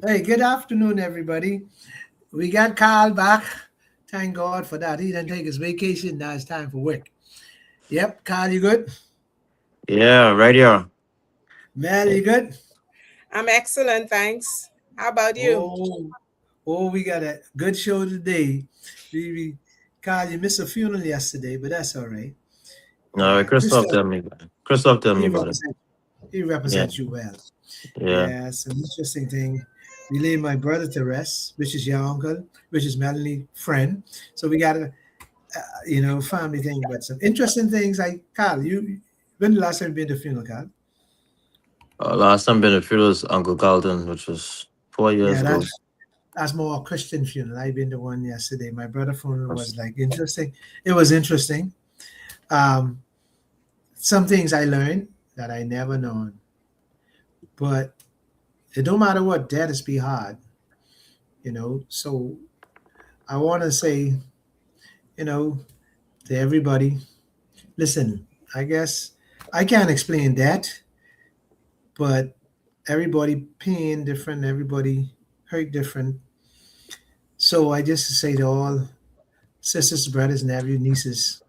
Hey, good afternoon, everybody. We got Carl back. Thank God for that. He didn't take his vacation. Now it's time for work. Yep, Carl, you good? Yeah, right here. Mel, you good? I'm excellent, thanks. How about you? Oh, we got a good show today. We Carl, you missed a funeral yesterday, but that's all right. No, Yeah, Christoph Christoph, tell me. Christoph tell me he about it. represents he Yeah, represents you well. yeah. Yeah, it's an interesting thing. We laid my brother to rest, which is your uncle, which is Melanie' friend. So we got a family thing, but some interesting things like Carl, when the last time you been to a funeral, Carl? Last time been to funeral was Uncle Carlton, which was 4 years Yeah, ago. that's more a Christian funeral. I've been to one yesterday. My brother funeral was like interesting. It was interesting. Um, some things I learned that I never known, but it don't matter what, death is be hard, So I want to say, you know, to everybody, listen. I guess I can't explain that, but everybody pain different, everybody hurt different. So I just say to all sisters, brothers, nephews, nieces,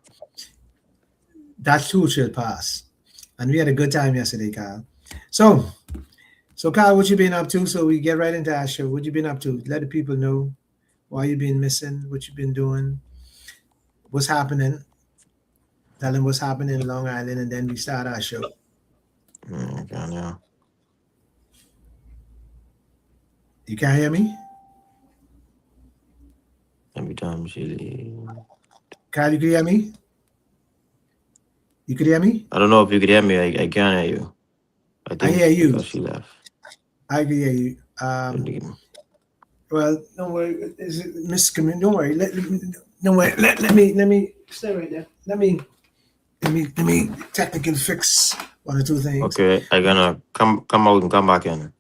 that too shall pass. And we had a good time yesterday, Kyle. So, Kyle, what you been up to? So we get right into our show. What you been up to? Let the people know why you been missing, what you been doing, what's happening. Tell them what's happening in Long Island, and then we start our show. Yeah. You can't hear me, Every time she leave. Kyle? You can hear me? You could hear me? I don't know if you could hear me. I can't hear you. I I think hear you. because she left. I can hear you. Well, don't worry, is it miscommunication? Don't worry. Don't worry. Let me stay right there. Let me technically fix one or two things. Okay, I gonna come out and come back in.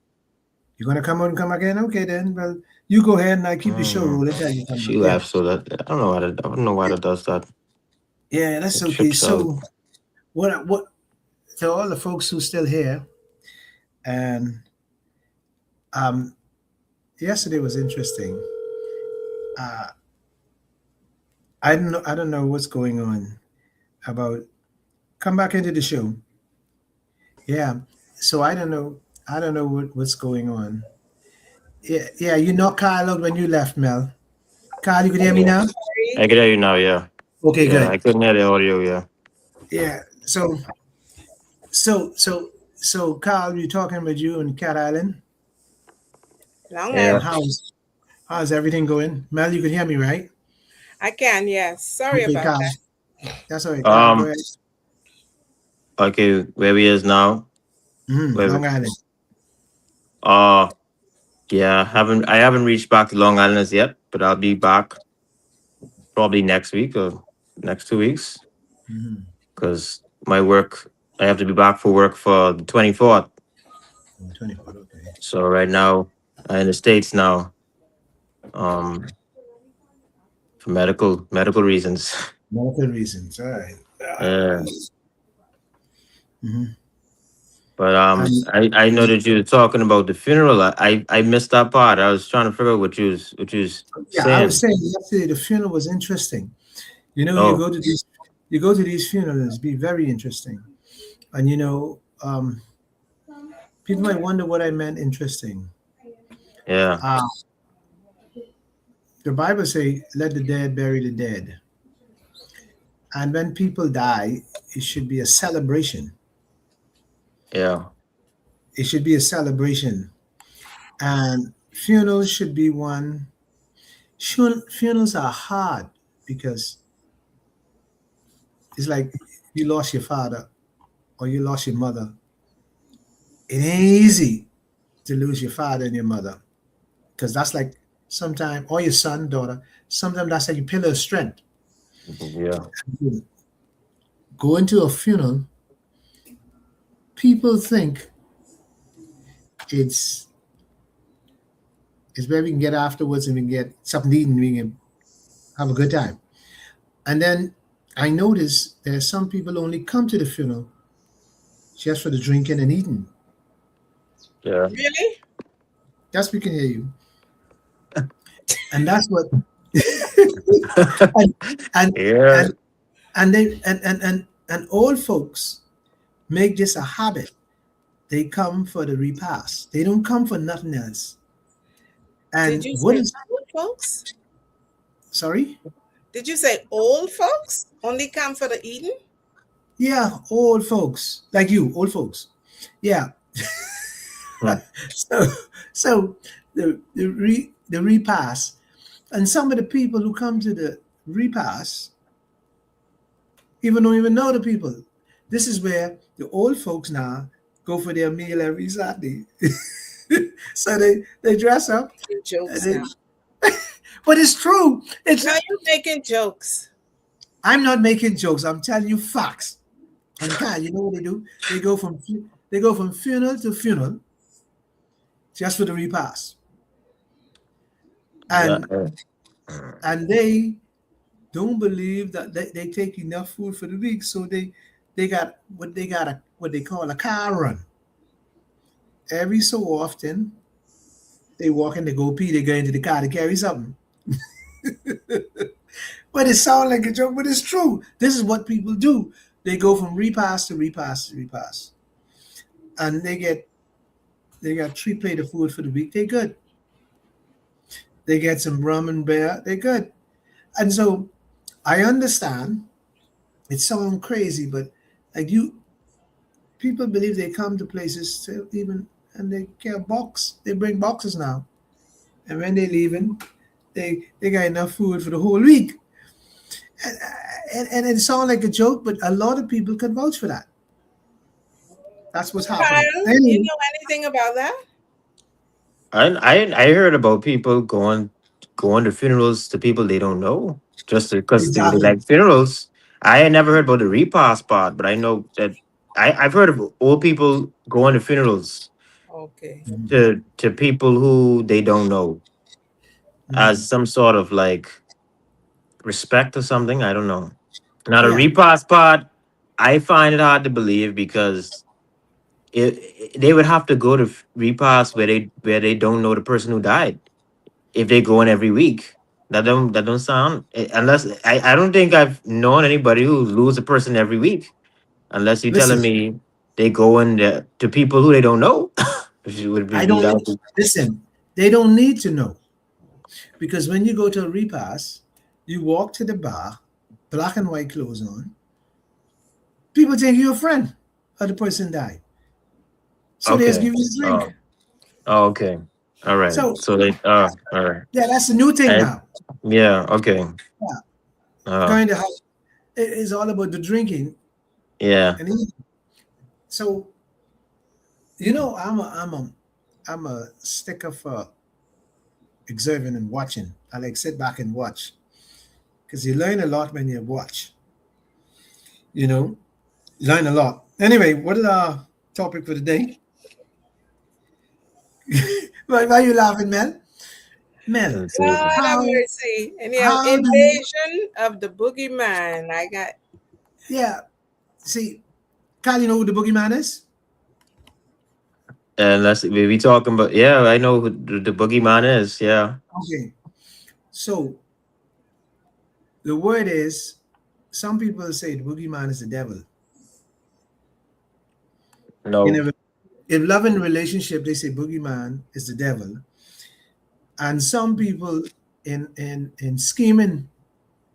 You're gonna come out and come again? Okay then. Well, you go ahead and I keep the show Mm, rolling until you come she back. Yeah. left, so that I don't know why that does that. Yeah, that's It okay. trips out. So what to all the folks who still here, and um yesterday was interesting. Uh I don't know what's going on about come back into the show. Yeah. So I don't know what's going on. Yeah, yeah, you knocked Kyle out when you left, Mel. Kyle, you can hear me Yeah, now? I can hear you now. Yeah, Okay, yeah. good. I couldn't hear the audio. Yeah. Yeah. So Kyle, you're talking about you and Cat Island, Long Yeah. and Island. how's everything going? Mel, you can hear me, right? I can, yes. Sorry Okay, about Kyle. that. That's all right, Kyle. Go Um. ahead. Okay, where we is now? Where? Long Island. Uh, yeah. I haven't reached back to Long Island as yet, but I'll be back probably next week or next 2 weeks Mm-hmm. because my work. I have to be back for work for the 24th. 24. Okay. So right now, I'm in the states now. Um, for medical reasons. Medical reasons. All right. Yeah. Mm-hmm. But And I know that you were talking about the funeral. I missed that part. I was trying to figure out what you was yeah, I was saying. saying yesterday the funeral was interesting. You Oh, go to these funerals, be very interesting. And people might wonder what I meant interesting. yeah, Uh, the Bible say, "Let the dead bury the dead," and when people die, it should be a celebration. yeah, It should be a celebration, and funerals should be one. Funerals are hard because it's like you lost your father or you lost your mother. It ain't easy to lose your father and your mother because that's like sometimes, or your son, daughter. Sometimes that's like a pillar of strength. yeah, Going to a funeral, people think it's it's where we can get afterwards and we can get something to eat and we can have a good time. And then I notice there's some people only come to the funeral just for the drinking and eating. yeah. Really? Yes, we can hear you. And that's what and and Yeah. and and they and old folks make this a habit. They come for the repast. They don't come for nothing else. Did And you what say is old folks? sorry? Did you say old folks only come for the eating? Yeah, old folks like you, old folks. Yeah. Hmm. So so the repast and some of the people who come to the repast even don't even know the people. This is where the old folks now go for their meal every Saturday. So they dress up Making and jokes they, now. but it's true. It's Now you're making jokes. I'm not making jokes. I'm telling you facts. And God, you know what they do? They go from funeral to funeral just for the repast. Yeah. And and they don't believe that they take enough food for the week, so they got a what they call a car run. Every so often they walk in, they go pee, they go into the car to carry something. But it sounds like a joke, but it's true. This is what people do. They go from repast to repast to repast. And they got 3 plate of food for the week, they good. They get some rum and beer, they good. And so I understand it sounds crazy, but like you people believe they come to places to even and they get box. They bring boxes now, and when they leaving, they got enough food for the whole week. And, and it sounds like a joke, but a lot of people can vouch for that. That's what's happening. Kyle, you Anyway, know anything about that? I heard about people going to funerals to people they don't know just because they exactly. like funerals. I had never heard about the repast part, but I know that I've heard of old people going to funerals Okay. to people who they don't know Mhm. as some sort of like respect or something. I don't know. Now the Yeah. repast part, I find it hard to believe because they would have to go to repast where they don't know the person who died if they go in every week. That don't sound unless I don't think I've known anybody who lose a person every week unless you're telling Listen, me they go in to people who they don't know, which would I be don't that need, would be, listen. They don't need to know because when you go to a repast, you walk to the bar, black and white clothes on. People think you're a friend of the person died, so they just okay. give you a drink. Oh, okay. All right. So So they all right. yeah, that's the new thing I, now. yeah, okay. Yeah, Uh going to have it's all about the drinking yeah. and eating. So you know, I'm a sticker for observing and watching. I like sit back and watch because you learn a lot when you watch. You know, you learn a lot. Anyway, what is our topic for the day? Why are you laughing, Mel? Mel, Let's see. Lord have how mercy. Anyhow, how do invasion of the boogeyman. I got yeah? See, Kyle, you know who the boogeyman is? And let's we talking about yeah, I know who the boogeyman is. Yeah. Okay, so the word is some people say the boogeyman is the devil. You No. know, in love and relationship, they say boogeyman is the devil. And some people in scheming,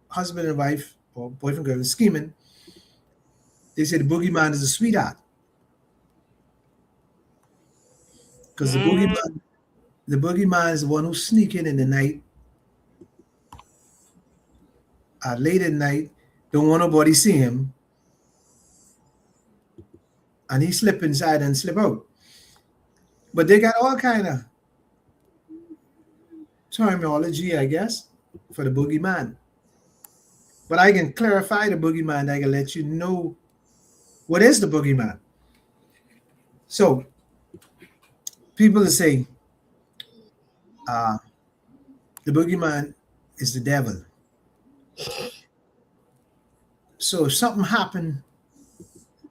husband and wife or boyfriend girl scheming, they say the boogeyman is a sweetheart. Because mm, the boogeyman is the one who's sneaking in the night, late at night, don't want nobody see him, and he slip inside and slip out. But they got all kind of terminology, I guess, for the boogeyman. But I can clarify the boogeyman. I can let you know what is the boogeyman. So people say uh, the boogeyman is the devil. So if something happened,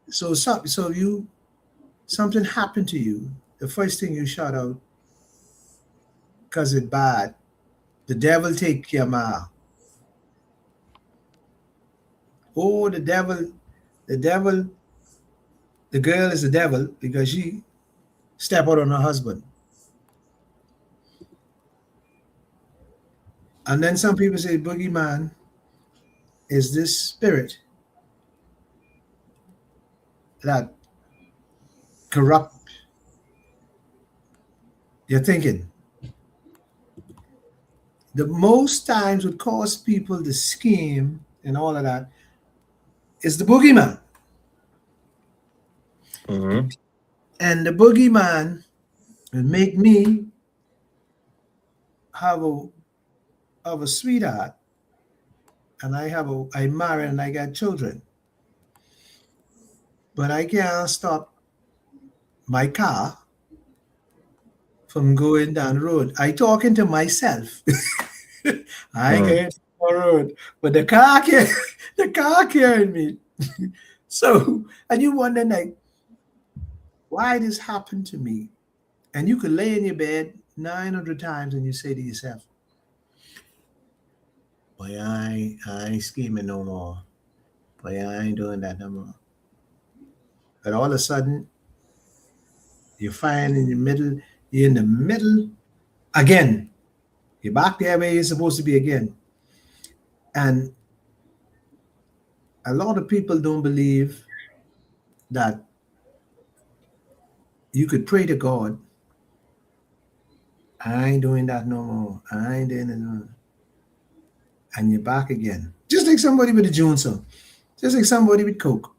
so you something happened to you, the first thing you shout out because it's bad. The devil take your ma. Oh, the devil, the girl is the devil because she step out on her husband. And then some people say boogeyman is this spirit that corrupt your thinking. The most times would cause people to scheme and all of that is the boogeyman. Mm-hmm. And the boogeyman will make me have a sweetheart and I married and I got children. But I can't stop my car from going down the road. I talking to myself. I Mm. get on the road, but the car can't, the car carrying me. So, and you wonder like, why this happened to me? And you could lay in your bed 900 times and you say to yourself, boy, I ain't scheming no more. Boy, I ain't doing that no more. But all of a sudden, you find you're in the middle again. You're back there where you're supposed to be again. And a lot of people don't believe that you could pray to God. I ain't doing that no more. I ain't doing it no more. And you're back again. Just like somebody with a June song. Just like somebody with Coke.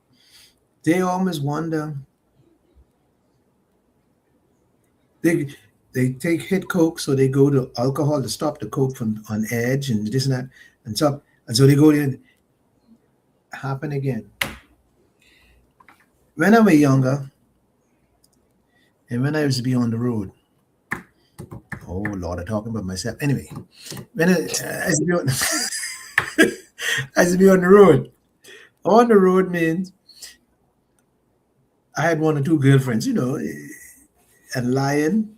They always wonder. They take hit Coke, so they go to alcohol to stop the Coke from on edge and this and that and stuff. And so they go in. Happen again. When I was younger, and when I used to be on the road, oh Lord, I'm talking about myself. Anyway, when I used to be on, I used to be on the road. On the road means I had one or two girlfriends, and lying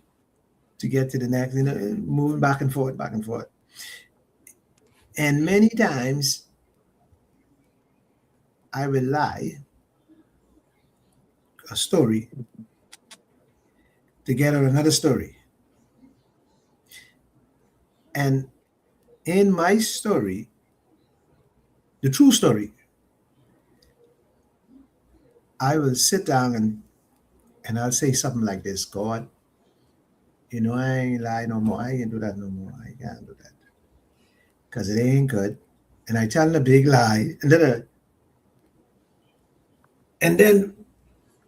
to get to the next, moving back and forth, back and forth. And many times I will lie a story to get on another story. And in my story, the true story, I will sit down and I'll say something like this: God, I ain't lie no more. I ain't do that no more. I can't do that because it ain't good. And I tell a big lie, and then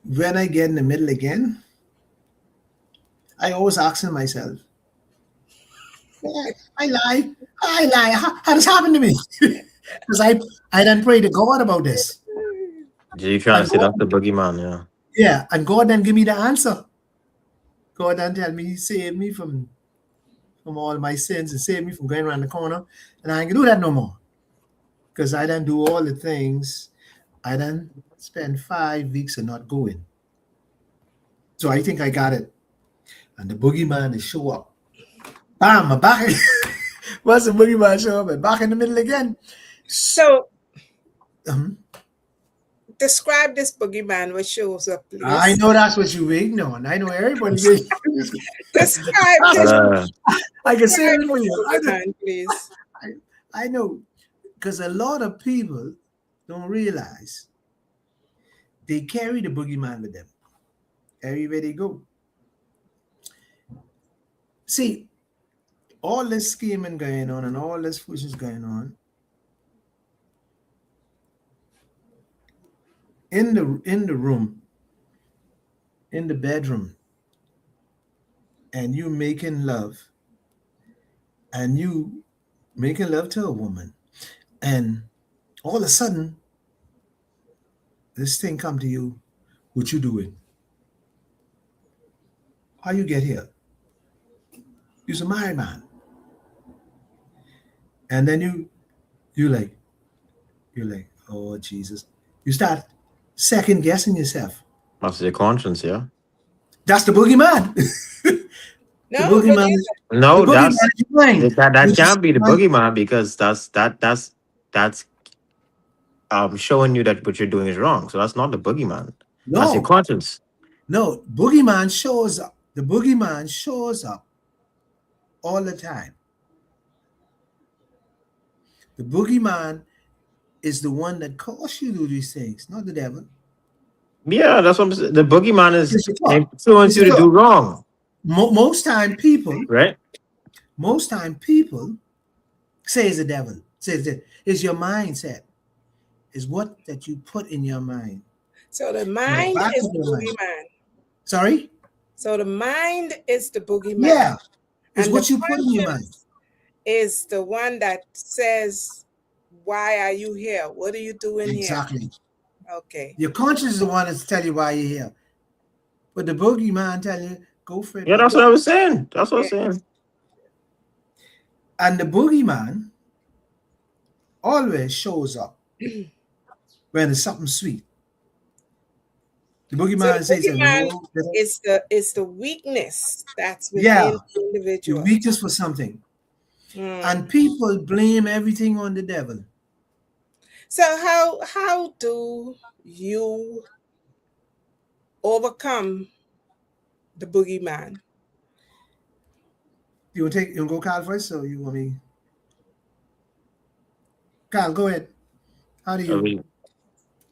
when I get in the middle again, I always asking myself, I lie. How this happened to me? Because I done pray to God about this. You trying And to say God, that's the boogeyman, yeah. yeah, and God then give me the answer. God then tell me He saved me from all my sins and saved me from going around the corner, and I ain't gonna do that no more. Because I done do all the things. I done spend 5 weeks of not going. So I think I got it. And the boogeyman is show up. Bam, I'm back. Once the boogeyman show up, I'm back in the middle again. So, Um, describe this boogeyman what shows up, I please. know that's what you're waiting on. I know everybody waiting. Describe I this. can say Describe it for this you. boogeyman, please. I know. Because a lot of people don't realize they carry the boogeyman with them everywhere they go. See, all this scheming going on and all this foolishness going on in the room, in the bedroom, and you making love, and you making love to a woman, and all of a sudden this thing come to you. What you doing? How you get here? You're a married man, and then you like you're like, oh Jesus, you start second guessing yourself. That's your conscience, yeah. That's the boogeyman. The No, boogeyman, forget is- the No, boogeyman is your mind. that You just can't be the mind. boogeyman because that's showing you that what you're doing is wrong. So that's not the boogeyman. That's your No, conscience. no. Boogeyman shows up. The boogeyman shows up all the time. The boogeyman is the one that caused you to do these things, not the devil. Yeah, that's what I'm saying. The boogeyman is It's your thought. influence It's you your to do thought. wrong, right? Most time people say it's the devil. Says that it's your mindset. Is what that you put in your mind, so the in the mind back is of the your mind. boogeyman. Sorry. So the mind is the boogeyman. Yeah, it's And the what you put in your mind. conscience is the one that says, why are you here? What are you doing here? Exactly. Okay. Your conscience is the one that's tell you why you're here, but the boogeyman tell you go for it, Yeah, that's buddy. what I was saying. That's what I Yeah. was saying. And the boogeyman always shows up when it's something sweet. The So boogeyman the says, boogeyman "No, is the weakness that's yeah, within the the individual. weakness for something." Mm. And people blame everything on the devil. So how do you overcome the boogeyman? You want to go Carl first, or you want me? Carl, go ahead. How do I you mean,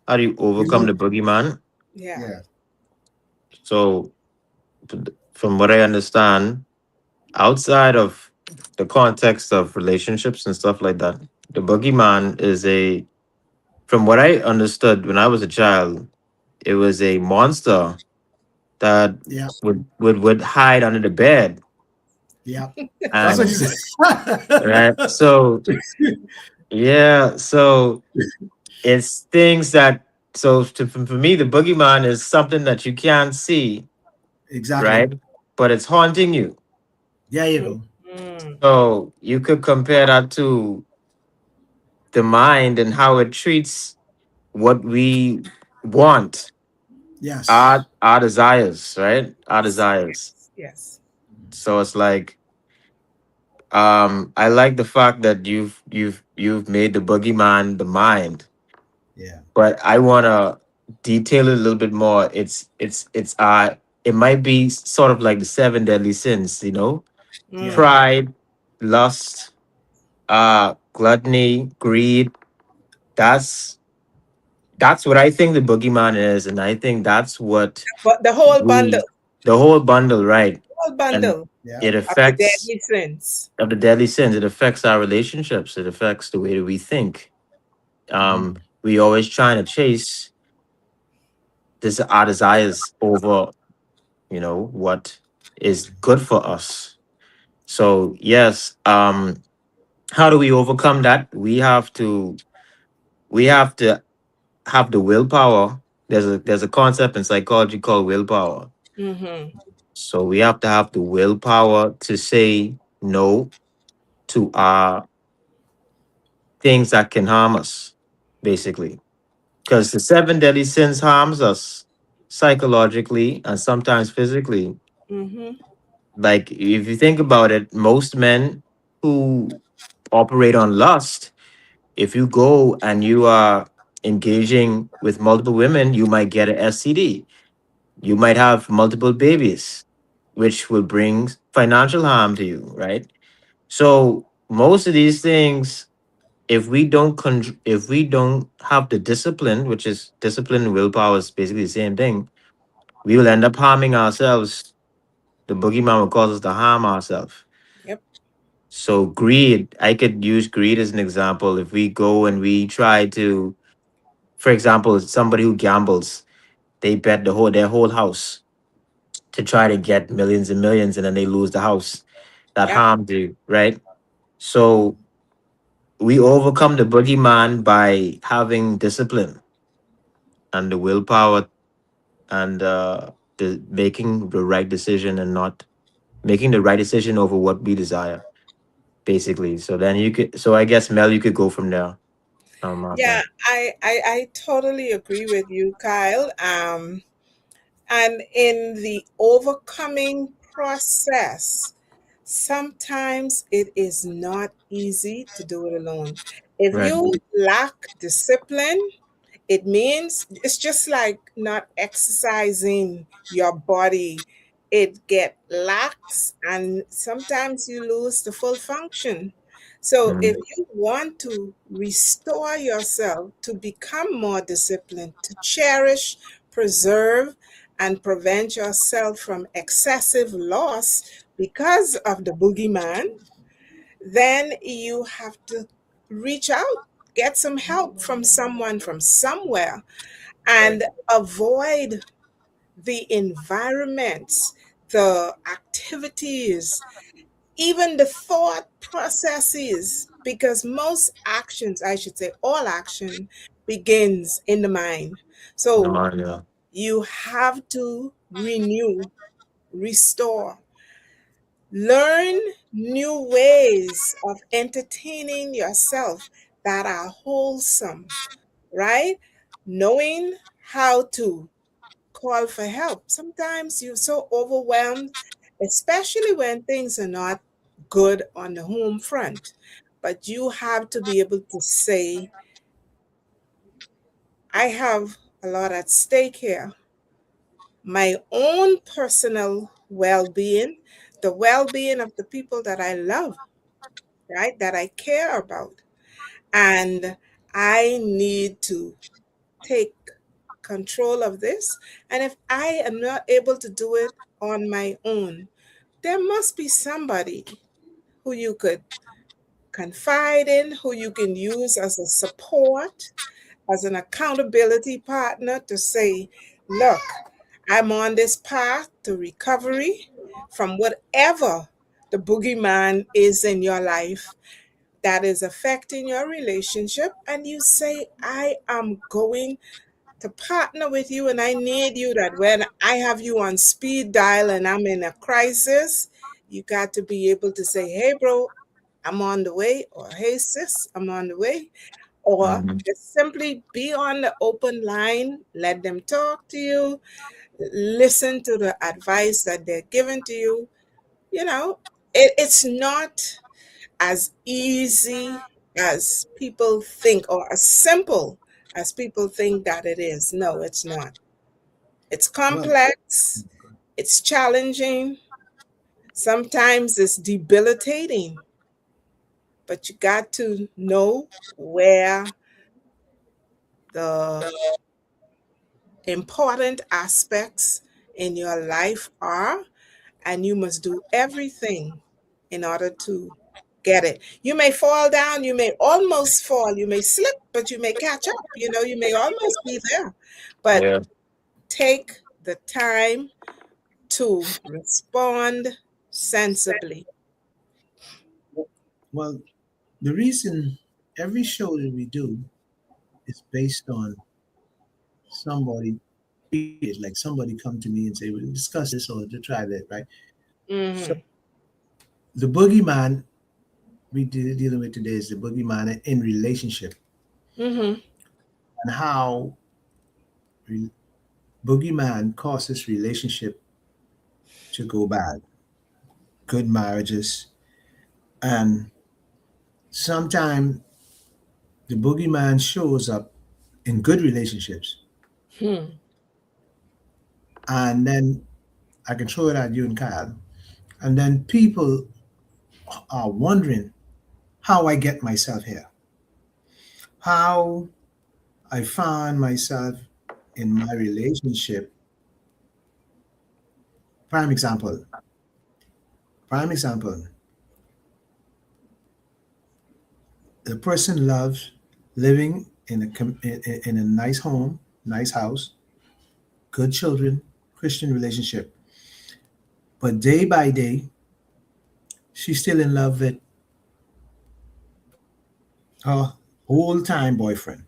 how do you you overcome know? the boogeyman? Yeah. Yeah, So, from what I understand, outside of the context of relationships and stuff like that, the boogeyman is a, from what I understood when I was a child, it was a monster that yeah, would hide under the bed. yeah. That's what you And said. right, so yeah, so it's things that, for me, the boogeyman is something that you can't see, Exactly. right? But it's haunting you. There you go. Mm. So you could compare that to the mind and how it treats what we want, Yes. our desires, right? Our Yes. desires. Yes. So it's like, I like the fact that you've made the boogeyman the mind, Yeah. but I want to detail it a little bit more. It might be sort of like the seven deadly sins, Yeah. Mm. pride, lust, gluttony, greed. That's what I think the boogeyman is, and I think that's what But the whole bundle, we, the whole bundle, right? whole And bundle Yeah. it of the affects deadly sins. of the deadly sins. It affects our relationships. It affects the way that we think. Hmm. We always trying to chase this our desires over, what is good for us. So yes, how do we overcome that? We have to have the willpower. There's a concept in psychology called willpower. Mm-hmm. So we have to have the willpower to say no to things that can harm us, basically. Because the seven deadly sins harms us psychologically and sometimes physically. Mm-hmm. Like if you think about it, most men who operate on lust, if you go and you are engaging with multiple women, you might get a STD. You might have multiple babies, which will bring financial harm to you, right? So most of these things, if we don't have the discipline, which is discipline and willpower is basically the same thing, we will end up harming ourselves. The boogeyman will cause us to harm ourselves. Yep. So greed, I could use greed as an example. If we go and we try to, for example, somebody who gambles, they bet their whole house to try to get millions and millions, and then they lose the house. That Yep. harms you, right? So we overcome the boogeyman by having discipline and the willpower and the making the right decision and not making the right decision over what we desire, basically. So then so I guess Mel, you could go from there. Yeah, After. I totally agree with you, Kyle. And in the overcoming process, sometimes it is not easy to do it alone. If Right. you lack discipline, it means it's just like not exercising your body. It get lax and sometimes you lose the full function. So Mm. if you want to restore yourself to become more disciplined, to cherish, preserve, and prevent yourself from excessive loss because of the boogeyman, then you have to reach out, get some help from someone from somewhere, Right. and avoid the environments, the activities, even the thought processes, because most actions, I should say, all action begins in the mind. In the So mind, yeah. you have to renew, restore, learn new ways of entertaining yourself that are wholesome, right? Knowing how to call for help. Sometimes you're so overwhelmed, especially when things are not good on the home front. But you have to be able to say, I have a lot at stake here. My own personal well being, the well being of the people that I love, right? That I care about. And I need to take control of this. And if I am not able to do it on my own, there must be somebody who you could confide in, who you can use as a support, as an accountability partner to say, look, I'm on this path to recovery from whatever the boogeyman is in your life that is affecting your relationship. And you say, I am going to partner with you, and I need you that when I have you on speed dial and I'm in a crisis, you got to be able to say, hey, bro, I'm on the way, or hey, sis, I'm on the way, or Mhm. just simply be on the open line, let them talk to you, listen to the advice that they're giving to you. You know, it's not as easy as people think or as simple as people think that it is. No, it's not. It's Well, complex, it's challenging, sometimes it's debilitating, but you got to know where the important aspects in your life are, and you must do everything in order to get it. You may fall down, you may almost fall, you may slip, but you may catch up. You know, you may almost be there. But Yeah. take the time to respond sensibly. well, the reason every show that we do is based on somebody is like somebody come to me and say, we'll discuss this or to try that, right? So Hmm. the boogeyman dealing with today is the boogeyman in relationship Hmm. and how re- boogeyman causes relationship to go bad, good marriages, and sometimes the boogeyman shows up in good relationships, Hmm. and then I can throw it at you and Kyle, and then people are wondering how I get myself here, how I found myself in my relationship. Prime example, prime example, the person loves living in in a nice home, nice house, good children, Christian relationship. But day by day, she's still in love with her whole time boyfriend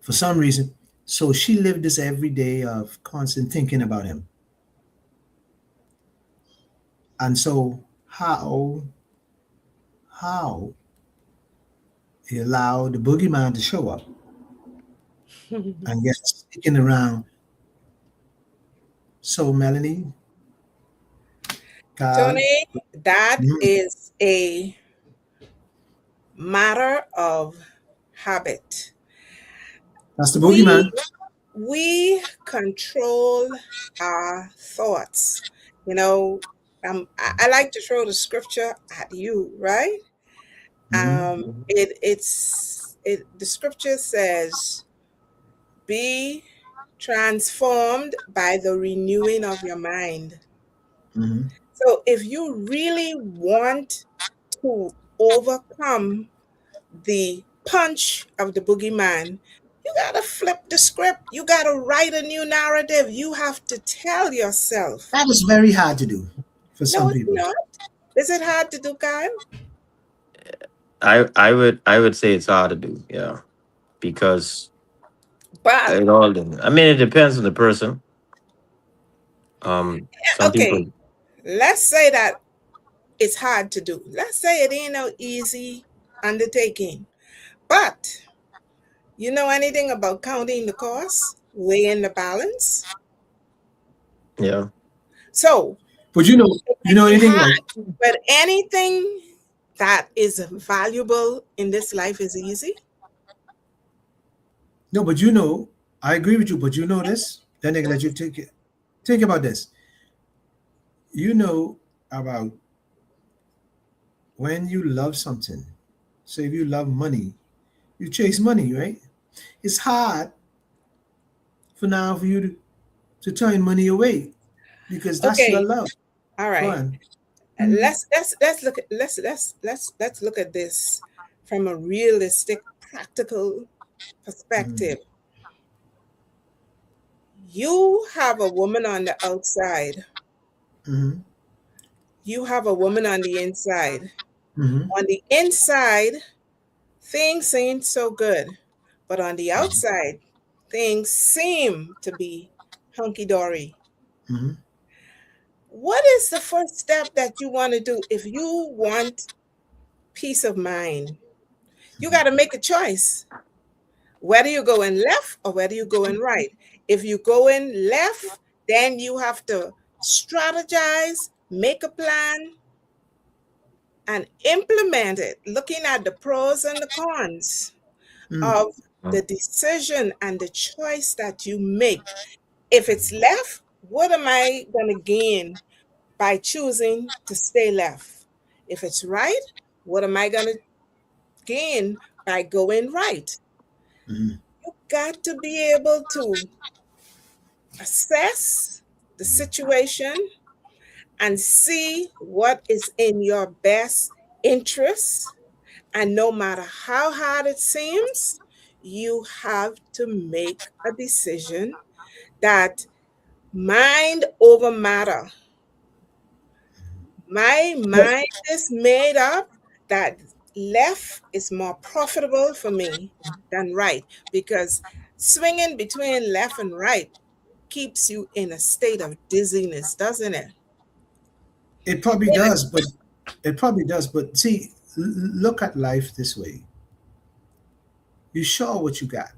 for some reason. So she lived this every day of constant thinking about him. And so how he allowed the boogeyman to show up and get sticking around. So Melanie, Carl. Tony, that Mhm. is a matter of habit. That's the We boogeyman. we control our thoughts. You know, I like to throw the scripture at you, right? Hmm. The scripture says, "Be transformed by the renewing of your mind." Hmm. So, if you really want to overcome the punch of the boogeyman, you got to flip the script. You got to write a new narrative. You have to tell yourself, That is very hard to do for no, some it's people. not. Is it hard to do, Kyle? I would say it's hard to do, yeah, because But, I mean, it depends on the person. Some okay, people, let's say that it's hard to do. Let's say it ain't no easy undertaking. But you know anything about counting the cost, weighing the balance? yeah, So But it you might know be anything hard, like but anything that is valuable in this life is easy. no, but I agree with you, but you know this, then they can let you take it. Think about this. You know about when you love something. So if you love money, you chase money, right? It's hard for now for you to turn money away because that's your Okay, love. all Go right. on. Mhm. Let's look at let's look at this from a realistic, practical Mhm. perspective. You have a woman on the outside. Mhm. You have a woman on the inside. Mhm. On the inside, things ain't so good, but on the outside, things seem to be hunky dory. Mhm. What is the first step that you want to do if you want peace of mind? You got to make a choice whether you go in left or whether you go in right. If you go in left, then you have to strategize, make a plan, and implement it, looking at the pros and the cons Mhm. of the decision and the choice that you make. If it's left, what am I going to gain by choosing to stay left? If it's right, what am I going to gain by going right? Mhm. You got to be able to assess the situation and see what is in your best interest. And no matter how hard it seems, you have to make a decision that mind over matter. My But mind is made up that left is more profitable for me than right because swinging between left and right keeps you in a state of dizziness, doesn't it? it probably does, but it probably does. But see, look at life this way. You sure what you got.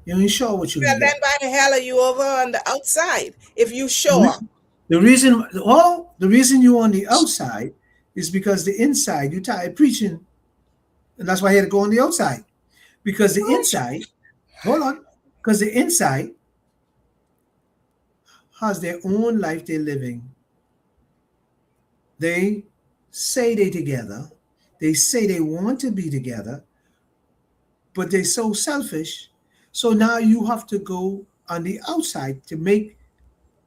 You sure what you're Well, gonna then get. why the hell are you over on the outside if you The, sure? re- the reason you on the outside is because the inside you tired preaching, and that's why you had to go on the outside. Because the inside, hold on, because the inside has their own life they're living. They say they together. They say they want to be together, but they're so selfish. So now you have to go on the outside to make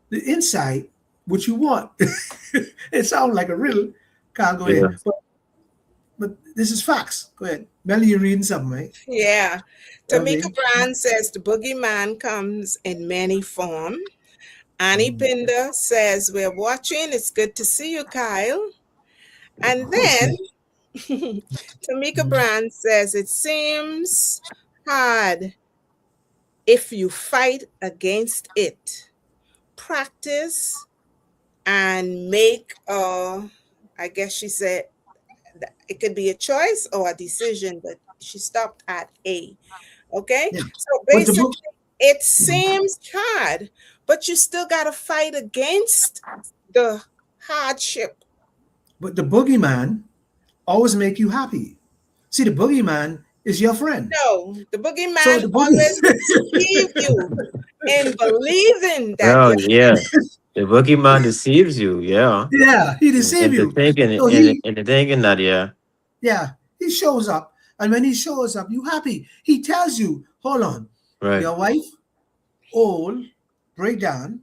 the inside what you want. It sounds like a riddle. Can't go ahead. yeah, But this is facts. Go ahead. Melly, you're reading something, right? Yeah. Tamika Okay. Brand says the boogeyman comes in many form. Annie Mhm. Pinder says we're watching. It's good to see you, Kyle. And Okay. then Tamika Mhm. Brand says it seems hard if you fight against it. Practice and make I guess she said it could be a choice or a decision, but she stopped at A. Okay? Yeah. So But the book, basically it mhm. seems hard, but you still gotta fight against the hardship. But the boogeyman always make you happy. See, the boogeyman is your friend. No, the So boogeyman the boogie, always deceive you in believing that Oh you're yeah, the boogeyman deceives you. Yeah, yeah, he deceive into you. thinking So he, into thinking that yeah, yeah, he shows up, and when he shows up, you happy. He tells you, hold on, right. your wife old, break down.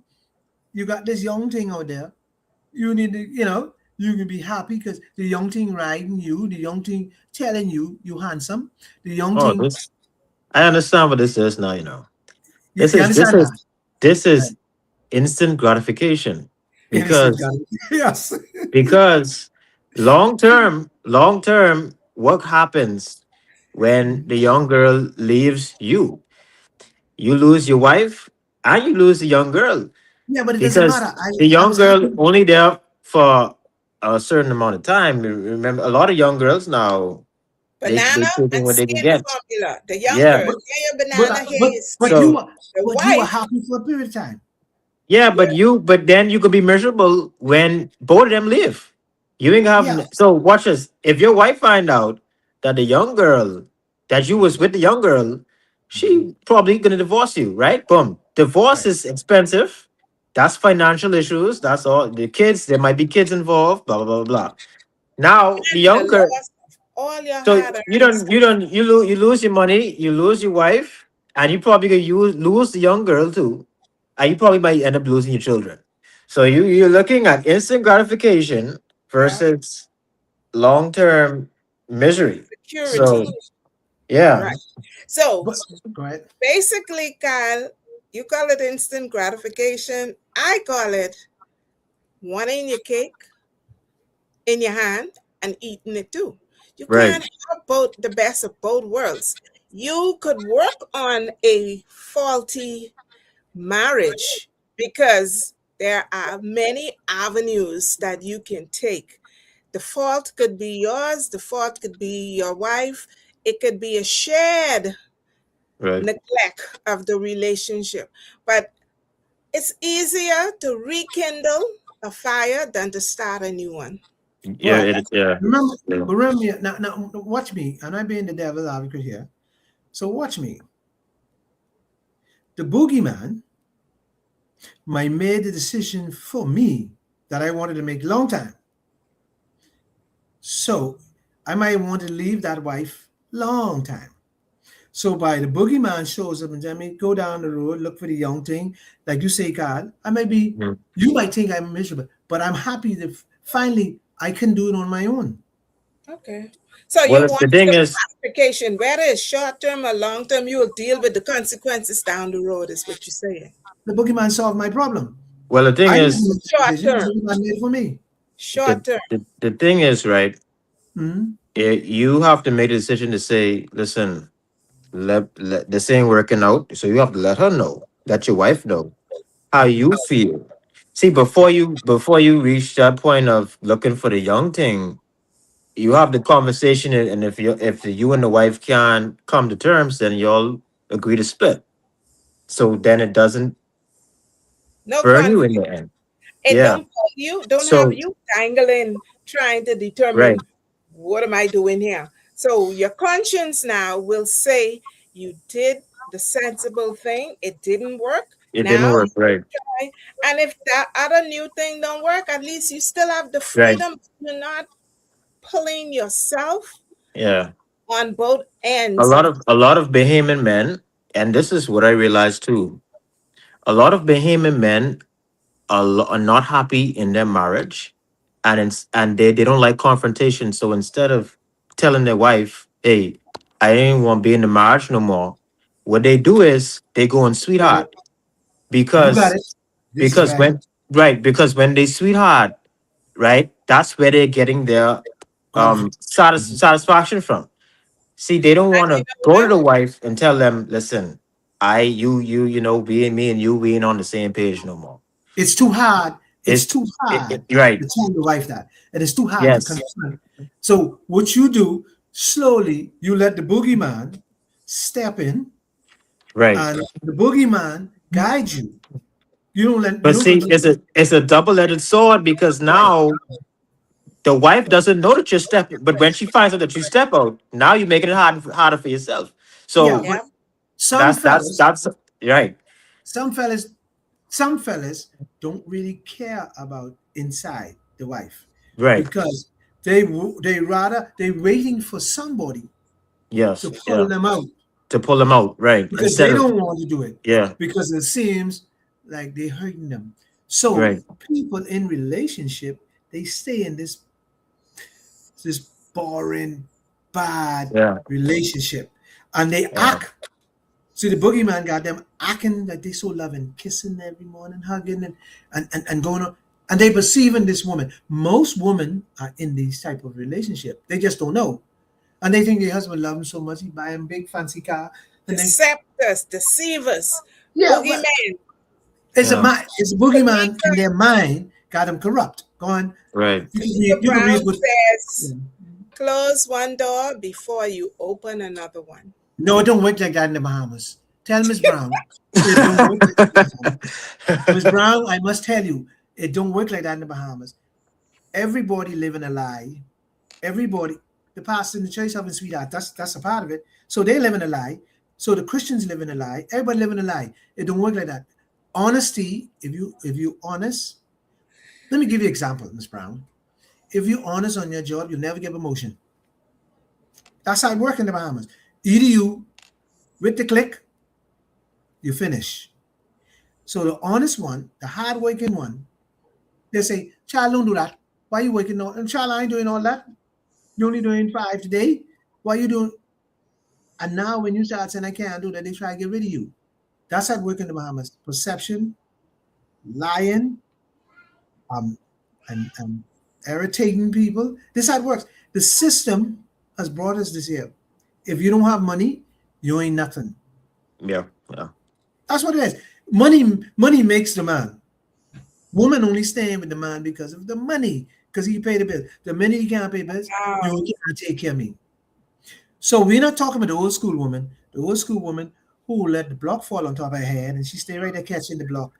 You got this young thing out there. You need to, you can be happy because the young thing riding you, the young thing telling you you handsome, the young Oh, thing. this I understand what this is now. You, you This understand is that? this Right. is instant gratification Innocent because God. Yes. because long term, what happens when the young girl leaves you? You lose your wife and you lose the young girl Yeah, but it doesn't because matter. the I young was girl happy. only there for a certain amount of time. Remember, a lot of young girls now they banana taking and what they can skin get. formula. The young Yeah. girl, But yeah, your but banana, here but your but skin. you So were The but you were wife, happy for a period of time. yeah, yeah, but then you could be miserable when both of them leave. You ain't have Yeah. so watch this. If your wife find out that the young girl that you was with the young girl, Mhm. she probably gonna divorce you, right? Boom. Divorce Right. is expensive. That's financial issues. That's all. The kids, there might be kids involved. Blah blah blah blah. Now the and the younger, loss of all your so hard earnings. you lose your money, you lose your wife, and you probably gonna lose the young girl too, and you probably might end up losing your children. So you're looking at instant gratification Yeah, versus long term misery. So security. yeah, Right. So But go ahead. basically, Kyle, you call it instant gratification. I call it wanting your cake in your hand and eating it too. You right, can't have both the best of both worlds. You could work on a faulty marriage because there are many avenues that you can take. The fault could be yours, the fault could be your wife, it could be a shared right. neglect of the relationship. But it's easier to rekindle a fire than to start a new one. Yeah, Right. yeah. Remember, Yeah. but remember me now. Watch me, and I'm being the devil's advocate here. So watch me. The boogeyman might made the decision for me that I wanted to make long time. So I might want to leave that wife long time. So by the boogeyman shows up and tell me go down the road, look for the young thing, like you say, God. I might be, Mhm. you might think I'm miserable, but I'm happy that finally I can do it on my own. Okay. So Well, you want the thing some is, gratification, whether it's short term or long term, you will deal with the consequences down the road, is what you're saying. The boogeyman solved my problem. well, the thing I didn't is, make the Short decision. The term. boogeyman made it for me. Short term. the thing is, right? Mhm. You have to make a decision to say, listen, this ain't working out. So you have to let her know, let your wife know how you feel. See, before you reach that point of looking for the young thing, you have the conversation, and if you and the wife can come to terms, then y'all agree to split. So then it doesn't No burn you conflict. in the end. It Yeah. don't have So you dangling, trying to right, determine what am I doing here. So your conscience now will say you did the sensible thing. It didn't work. it didn't Now work. Right, try. And if that other new thing don't work, at least you still have the right. freedom. You're not pulling yourself Yeah. on both ends. A lot of Bahamian men, and this is what I realized too. A lot of Bahamian men are not happy in their marriage, and they don't like confrontation. So instead of telling their wife, "Hey, I ain't want to be in the marriage no more," what they do is they go on sweetheart You got because it. This is right. because when they sweetheart, right, that's where they're getting their Conflict. Mhm. satisfaction from. See, they don't And want you to know go to what? the wife and tell them, "Listen, being me and you, we ain't on the same page no more." It's too hard. It's It's too hard right. to tell the wife that. And it's too hard to Yes. confront. So what you do, slowly, you let the boogeyman step in Right. and the boogeyman guide you. But don't see, continue. it's a double-edged sword because Right. now the wife doesn't know that you're stepping, but when she finds out that you step out, now you're making it harder for yourself. Yeah, So but Yeah. some fellas, that's right, some fellas, some fellas don't really care about inside the wife right. because they waiting for somebody to Yes, pull yeah. them out To pull them out, right? because Instead they of don't want to do it yeah, because it seems like they're hurting them. So right, people in relationship, they stay in this boring, bad yeah, relationship, and they yeah, act. See, the boogeyman got them acting like they so loving, kissing every morning, hugging and going on, and they perceiving this woman. Most women are in these type of relationship. They just don't know, and they think their husband love them so much, he buy them big fancy car, and they Deceptors, deceivers, yeah, well, boogeyman. yeah, it's a boogeyman in Tanika, their mind got them corrupt. Going, right. Tanika you can read Brown what. says, Yeah. close one door before you open another one. No, it don't work like that in the Bahamas. Tell Miss Brown, it don't work like that in the Bahamas. Miss Brown, I must tell you, it don't work like that in the Bahamas. Everybody living a lie. Everybody, the pastor in the church having sweetheart, that's a part of it. So they live in a lie. So the Christians live in a lie. Everybody live in a lie. It don't work like that. Honesty, if you honest, let me give you an example, Miss Brown. If you honest on your job, you'll never get promotion. That's how it works in the Bahamas. Either you with the click, you finish. So the honest one, the hardworking one, they say, child, don't do that. Why you working on? And child, I ain't doing all that. You only doing 5 today. Why you doing? And now when you start saying I can't do that, they try to get rid of you. That's how it work in the Bahamas. Perception, lying, um, and irritating people. This how it works. The system has brought us this here. If you don't have money, you ain't nothing. Yeah, yeah, That's what it is. Money makes the man. Woman only staying with the man because of the money, because he pay the bill. The minute he can't pay bills, you Wow. can't take care of me. So we're not talking about the old school woman, who let the block fall on top of her head and she stay right there catching the block.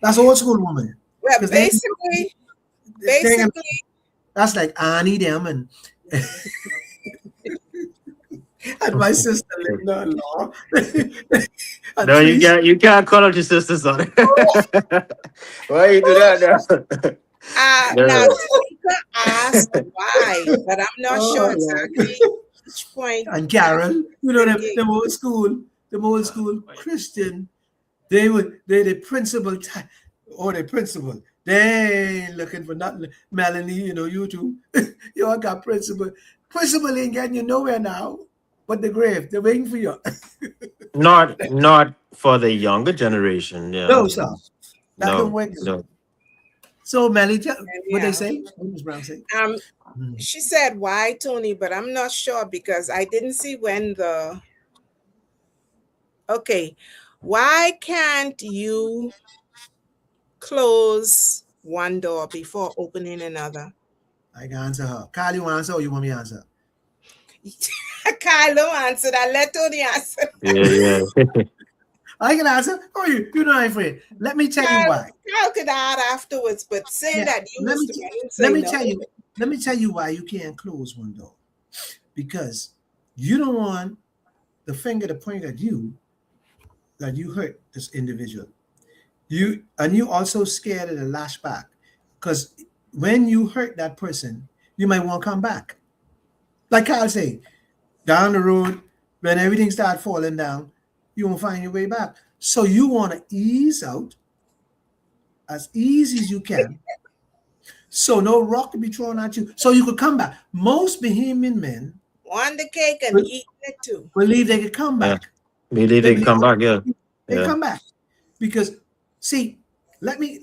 That's old school woman. Well, Because basically, they basically, that's like Annie them and my sister Linda in law and no, three. you can't call out your sisters on it. Why you do that now? now No, Tanika asked why, but I'm not sure Oh Lord. exactly which point And that Carol, you know bringing. them old school Christian. They the principal or the principal. They ain't looking for nothing. Melanie, you too. You all got principal. Principal ain't getting you nowhere now. But the grave, they're waiting for you. not for the younger generation. Yeah, No, sir. That don't no, work. no. So Melanie, what they Yeah. say? What Miss Brown say? Um, Mm. she said why, Tony, but I'm not sure because I didn't see when the. Okay, why can't you close one door before opening another? I can answer her. Carl, you answer or you want me to answer? Kylo answered. I let Tony answer. Yeah, yeah. I can answer. Oh, you're not afraid. Let me tell you Kyle, why. Kyle could add afterwards, but saying Yeah. that you Let was me the t- one who let say me no. tell you. Let me tell you why you can't close one door. Because you don't want the finger to point at you that you hurt this individual. You also scared of the lash back. Because when you hurt that person, you might want to come back. Like Kyle say, down the road, when everything starts falling down, you won't find your way back. So you want to ease out as easy as you can. So no rock to be thrown at you. So you could come back. Most Bahamian men Want the cake and be- eating it too. believe they could come Yeah. back. Believe They they can believe come back. Yeah, they yeah. come back. Because see, let me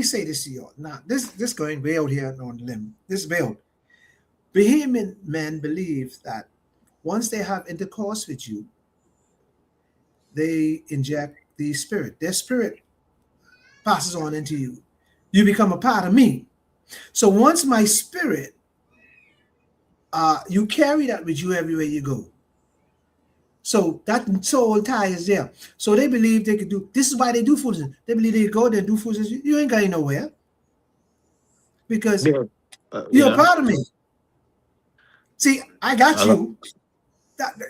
say this to you. Now, this going way out here on the limb. This way out. Bahamian men believe that once they have intercourse with you, they inject the spirit. Their spirit passes on into you. You become a part of me. So once my spirit, you carry that with you everywhere you go. So that soul tie is there. So they believe they could do. This is why they do foolishness. They believe they go there and do foolishness. You ain't going nowhere because Yeah. you're a Yeah. part of me. See, I got A lot. you.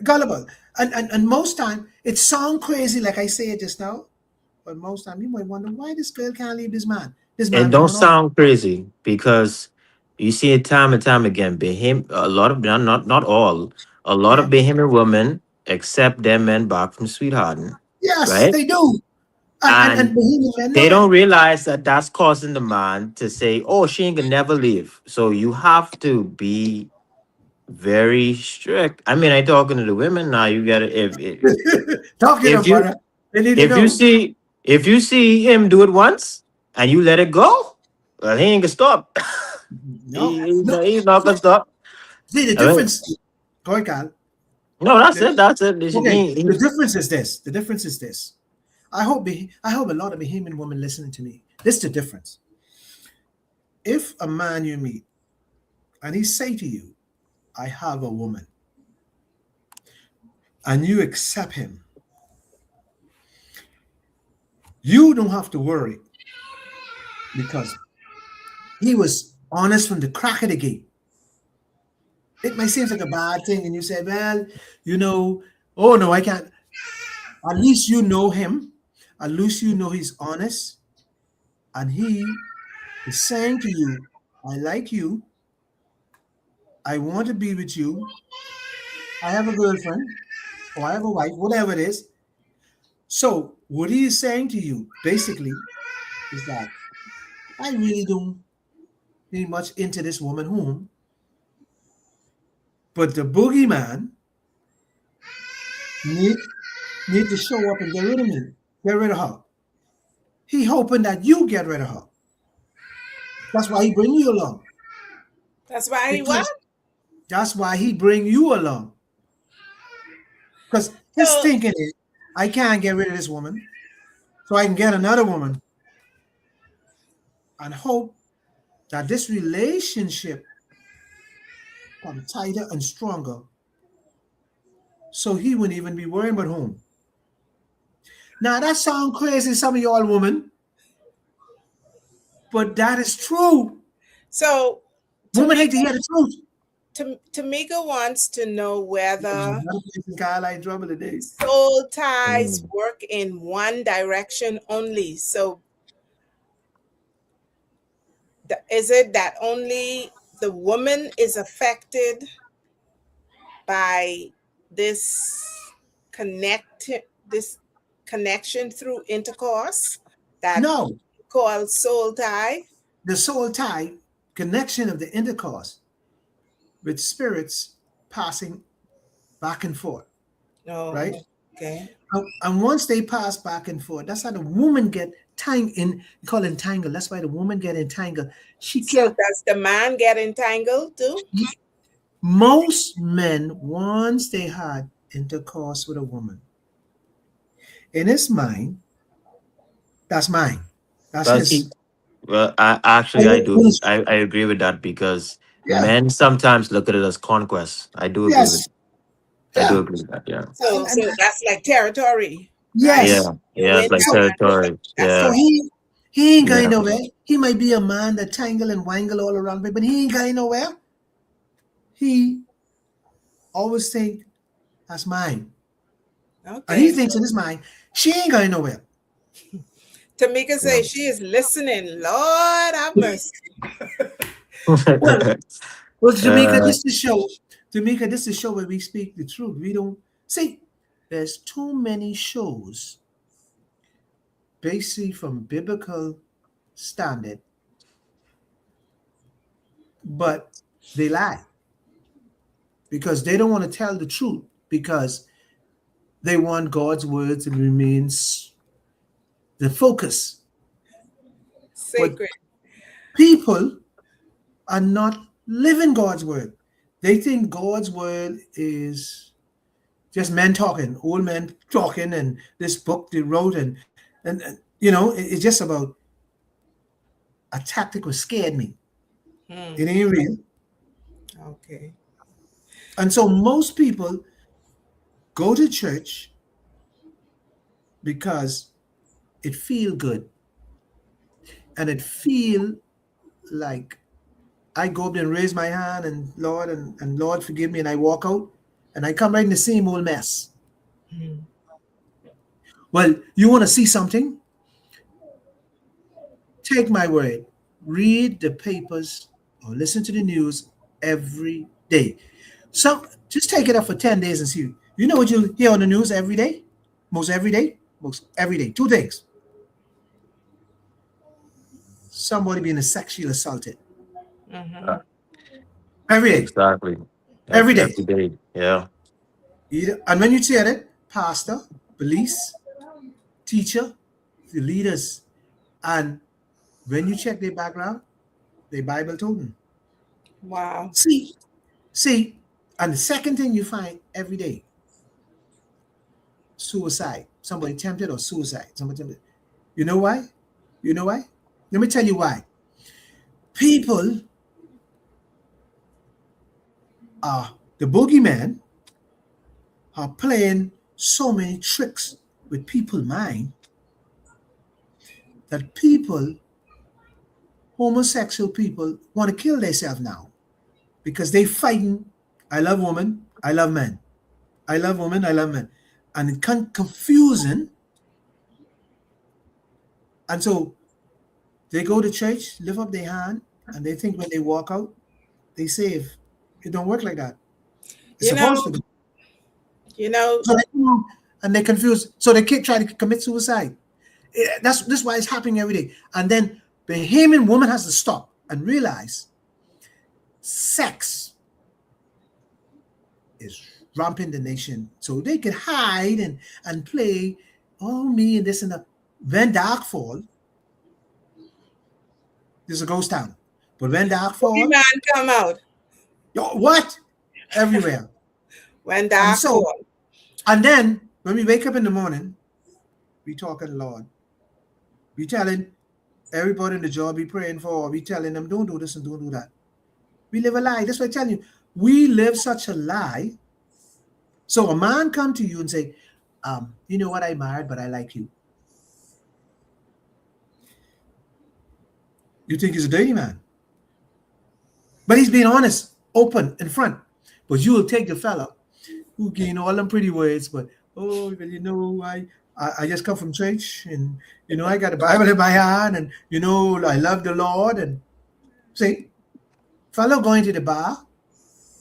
Gullible. And most time it sound crazy, like I said just now. But most time you might wonder why this girl can't leave this man. This It man don't going off. sound crazy because you see it time and time again. A lot of not all. A lot Yeah. of Bahamian women accept their men back from sweethearting, Yes, right? they do. And And Bohemian men know they that. don't realize that that's causing the man to say, "Oh, she ain't gonna never leave." So you have to be very strict. I mean, I talking to the women now. You gotta Talk to if them, you brother. They need to if you know. see if you see him do it once and you let it go, well, he ain't gonna stop. No, no. He's not gonna stop. See the I mean, difference. Go ahead, Carl. no, that's The- it. That's it. Okay, the difference is this. The difference is this. I hope a lot of Bahamian women listening to me. This is the difference. If a man you meet and he say to you, "I have a woman," and you accept him, you don't have to worry because he was honest from the crack of the gate. It might seem like a bad thing, and you say, "Well, you know, oh no, I can't." At least you know him. At least you know he's honest, and he is saying to you, "I like you. I want to be with you. I have a girlfriend or I have a wife, whatever it is." So what he is saying to you basically is that I really don't need much into this woman home, but the boogeyman need need to show up and get rid of me, get rid of her. He hoping that you get rid of her. That's why he bring you along. That's why he what? Because that's why he bring you along. Because his So thinking is, I can't get rid of this woman, so I can get another woman and hope that this relationship come tighter and stronger, so he wouldn't even be worrying about home. Now that sound crazy, some of y'all women, but that is true. so Women hate to Tamika hear the truth. Tamika wants to know whether Another person guy like trouble today. soul ties Mm. work in one direction only. So is it that only the woman is affected by this connect this connection through intercourse that No, called soul tie? the soul tie connection of the intercourse with spirits passing back and forth, right? Oh, okay. And once they pass back and forth, that's how the woman get tangled in. You call it entangled. That's why the woman get entangled. She So can't. does the man get entangled too? Most men, once they had intercourse with a woman, in his mind, that's mine. That's Well, see, his. well, I I actually I will do finish. I agree with that because Yeah. men sometimes look at it as conquest. Yes. I do Yeah. agree with that. Yeah. So And that's like territory, right? yes. Yeah. You Yeah. win It's like So territory. territory. That's so Yeah. he ain't going Yeah. nowhere. He might be a man that tangle and wangle all around me, but he ain't going nowhere. He always think that's mine. And he okay. thinks in his mind, she ain't going nowhere. Tamika Yeah. says she is listening. Lord have mercy. Well, well, Jamaica, uh, this is show. Jamaica, this is show where we speak the truth. We don't see. There's too many shows, basically from biblical standard, but they lie because they don't want to tell the truth because they want God's word to remain the focus. But Sacred. people are not living God's word. They think God's word is just men talking, old men talking, and this book they wrote, and it's just about a tactic was scared me. Hmm. It ain't real. Okay. And so most people go to church because it feel good and it feel like I go up there and raise my hand and Lord forgive me and I walk out and I come right in the same old mess. Mm. Well, you want to see something? Take my word. Read the papers or listen to the news every day. Some just take it up for 10 days and see. You know what you hear on the news every day? Most every day? Most every day. Two things. Somebody being sexually assaulted. Mhm. Every day. Exactly. Every day. Every day. Yeah. And when you see it, pastor, police, teacher, the leaders. And when you check their background, they Bible told them. Wow. See, and the second thing you find every day, suicide. Somebody tempted or suicide. Somebody tempted. You know why? You know why? Let me tell you why. People are the boogeyman are playing so many tricks with people's mind that people, homosexual people, want to kill themselves now because they fighting. I love women. I love men. I love women. I love men, and it can confusing. And so they go to church, lift up their hand, and they think when they walk out, they save. It don't work like that. It's You know, supposed to be. you know, So they come and they confuse. So they keep trying to commit suicide. That's why it's happening every day. And then the human woman has to stop and realize sex is rampant in the nation. So they can hide and play, oh me and this and that. When dark fall, there's a ghost town. But when dark Boogie fall, Man come out yo, what? Everywhere. when And dark so, fall. and then when we wake up in the morning, we talking Lord. We telling everybody in the job we praying for, we telling them don't do this and don't do that. We live a lie. That's what I tell you. We live such a lie. So a man come to you and say, you know what, I married, but I like you. You think he's a dirty man. But he's being honest, open, in front. But you will take the fella who gain all them pretty words, but oh, well, you know, I just come from church and you know I got the Bible in my hand and you know I love the Lord and see, fellow going to the bar,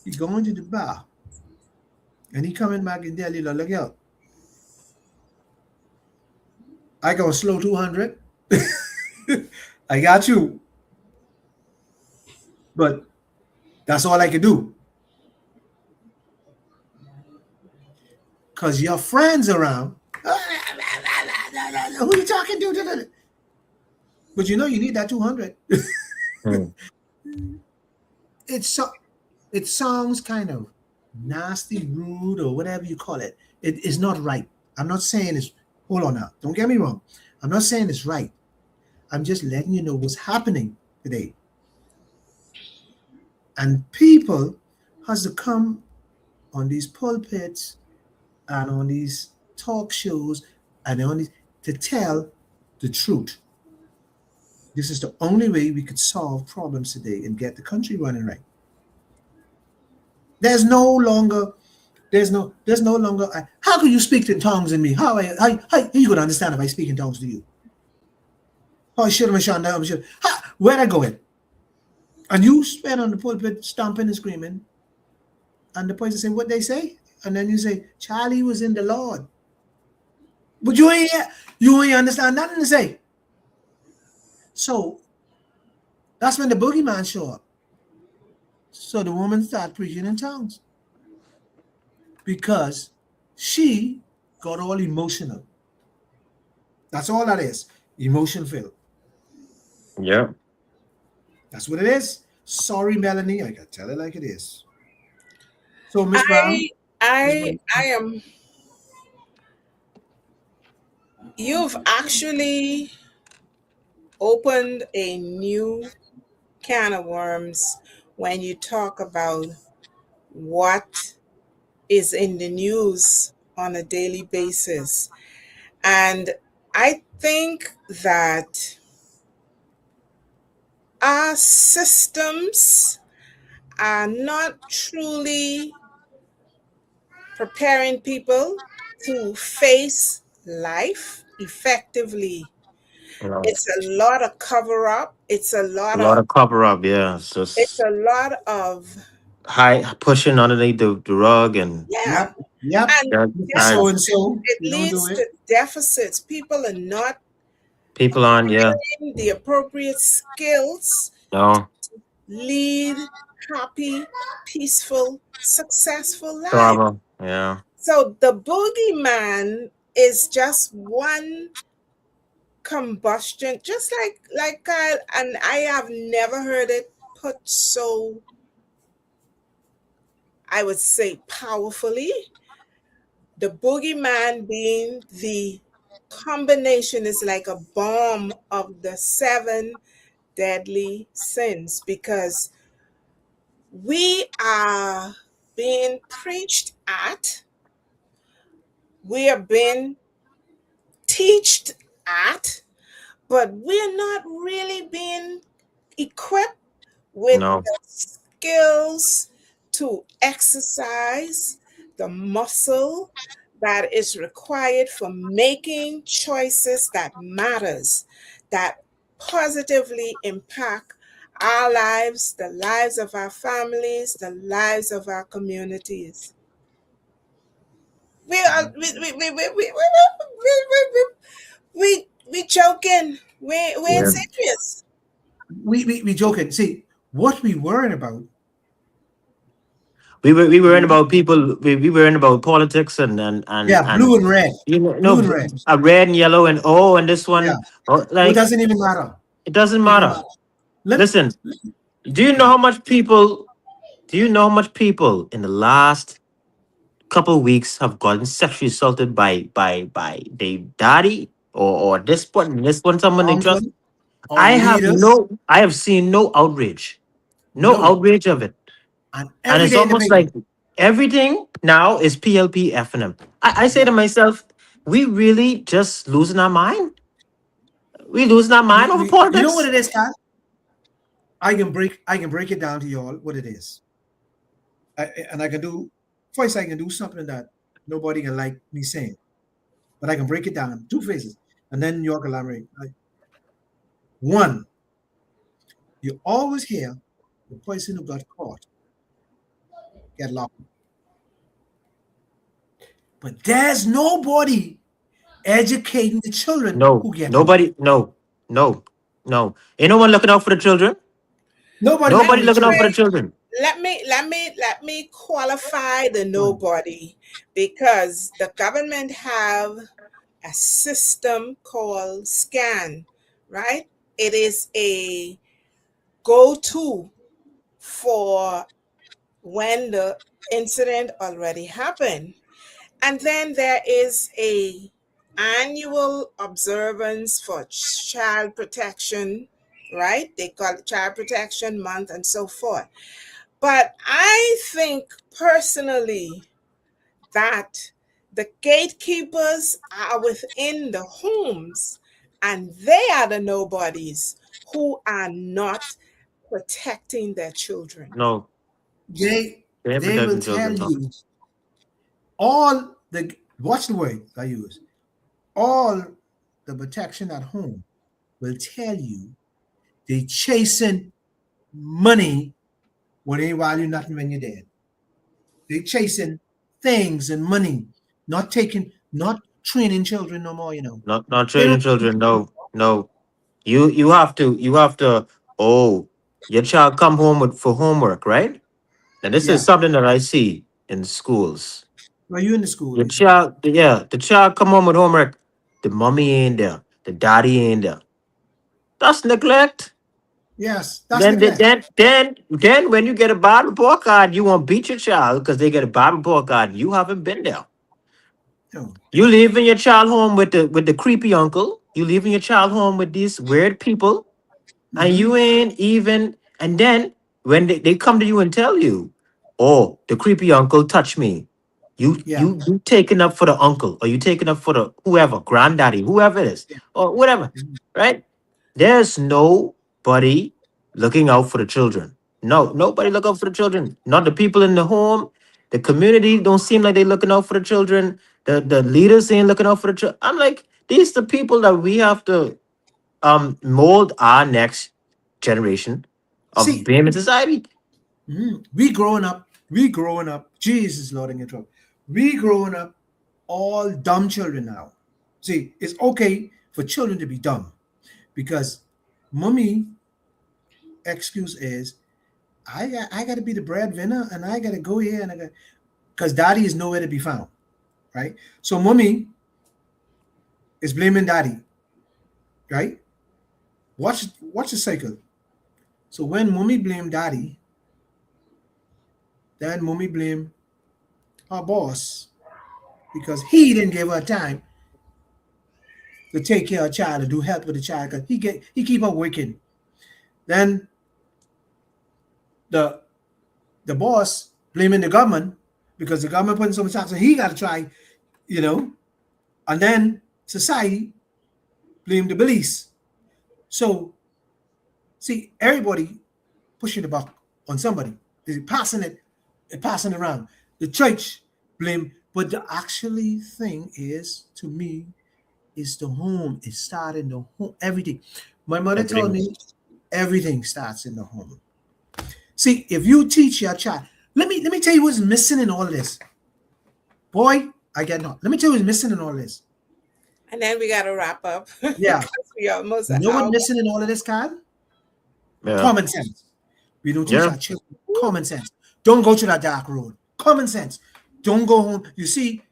he going to the bar and he coming back and tell you, look out, I go slow 200. I got you, but that's all I can do. Because your friends around, who you talking to? But you know you need that 200. Hmm. It's so it sounds kind of nasty, rude, or whatever you call it. It is not right. I'm not saying it's hold on now. Don't get me wrong. I'm not saying it's right. I'm just letting you know what's happening today. And people has to come on these pulpits and on these talk shows and on these to tell the truth. This is the only way we could solve problems today and get the country running right. There's no longer there's no longer how can you speak in tongues in me? How you gonna understand if I speak in tongues to you? Oh shit, I'm shut shit. Where I going? And you spend on the pulpit stomping and screaming, and the person say what they say, and then you say Charlie was in the Lord, but you ain't understand nothing to say. So that's when the boogeyman show up. So the woman start preaching in tongues because she got all emotional. That's all that is. Emotion filled. Yeah. That's what it is. Sorry, Melanie. I gotta tell it like it is. So, Miss Brown, I Miss I Brown, I am you've actually opened a new can of worms when you talk about what is in the news on a daily basis. And I think that our systems are not truly preparing people to face life effectively. You know, It's a lot of cover up. It's a a lot lot of of cover up. Yeah, it's it's just a lot of high pushing underneath the rug and yeah. Yep, yep. And that Mr. So deficit and so, it you don't do leads it. to deficits. People are not people on. Yeah, acquiring the appropriate skills no, lead happy, peaceful, successful life. trauma. Yeah, So the boogeyman is just one combustion, just like Kyle, and I have never heard it put so, I would say, powerfully. The boogeyman being the combination is like a bomb of the seven deadly sins because we are being preached at, we are being teached at, but we're not really being equipped with no, the skills to exercise the muscle that is required for making choices that matters, that positively impact our lives, the lives of our families, the lives of our communities. We are we joking. We ain't yeah. serious. We joking. See, what we worrying about, We were in we, about people. We were in about politics yeah, and blue and red. you know, Blue no, and red. a red and yellow and oh, and this Yeah. one, oh, What like doesn't even matter. it doesn't It don't matter. matter. Let Listen, do you know yeah. how much people? Do you know how much people in the last couple of weeks have gotten sexually assaulted by their daddy or this one someone they Uncle trust? or leaders, I have seen no no. outrage of it. And And every it's day in the almost paper. like everything now is PLP FNM. I say to Yeah. myself, we really just losing our mind? We losing our mind over You know what politics? it is, Cal? I can break it down to y'all what it is. And I can do first I can do something that nobody can like me saying. But I can break it down two phases. And then y'all can elaborate. Like, one, you always hear the person who got caught get locked up. But there's nobody educating the children No, who get caught. nobody, no, no. Ain't no one looking out for the children. Nobody Let looking Nobody at the me looking out for children. the break children. let me qualify the One. nobody because the government have a system called scan, right? It is a go-to for when the incident already happened. And then there is a annual observance for child protection, right? They call it child protection month and so forth. But I think personally that the gatekeepers are within the homes and they are the nobodies who are not protecting their children. No, they ain't They will protecting tell children. No, you all the watch the word I use. All the protection at home will tell you they chasing money when they value nothing when you're dead. They chasing things and money, not training children no more. not They training don't. children. No, no. You have to. Oh, your child come home with for homework, right? And this is Yeah. something that I see in schools. Well, you in the school, Your you see. child, yeah, the child come home with homework. The mommy ain't there. The daddy ain't there. That's neglect. Yes, that's neglect. Then when you get a bad report card, you won't beat your child because they get a bad report card. You haven't been there. No. You leaving your child home with the creepy uncle. You leaving your child home with these weird people, and Mm-hmm. you ain't even. And then when they come to you and tell you, "Oh, the creepy uncle touched me," Yeah. You taking up for the uncle, or you taking up for the whoever, granddaddy, whoever it is, Yeah. or whatever, Mhm. right? There's nobody looking out for the children. No, nobody look out for the children. Not the people in the home. The community don't seem like they looking out for the children. The leaders ain't looking out for the children. I'm like, these the people that we have to mold our next generation of See, being in society. we growing up, Jesus, Lord, in your trouble. We growing up all dumb children now. See, it's okay for children to be dumb because mommy excuse is I got to be the breadwinner and I got to go here and I got because daddy is nowhere to be found, right? So mommy is blaming daddy, right? Watch the cycle. So when mommy blame daddy, then mommy blame her boss because he didn't give her time to take care of a child or do help with the child because he keep her working. Then the the boss blaming the government because the government putting so much time, so he got to try, you know. And then society blame the police. So see, everybody pushing the buck on somebody. They're passing it around. The church blame, but the actually thing is, to me, is the home. It starts in the home. Everything. My mother told Everything. me everything starts in the home. See, if you teach your child, let me tell you what's missing in all of this. Boy, I get not. Let me tell you what's missing in all of this. And then we got to wrap up Yeah. because we almost You an know what's hour. missing in all of this, Carl? Yeah. Common sense. We don't teach Yeah. our children common sense. Don't go to that dark road. Common sense. Don't go home. You see,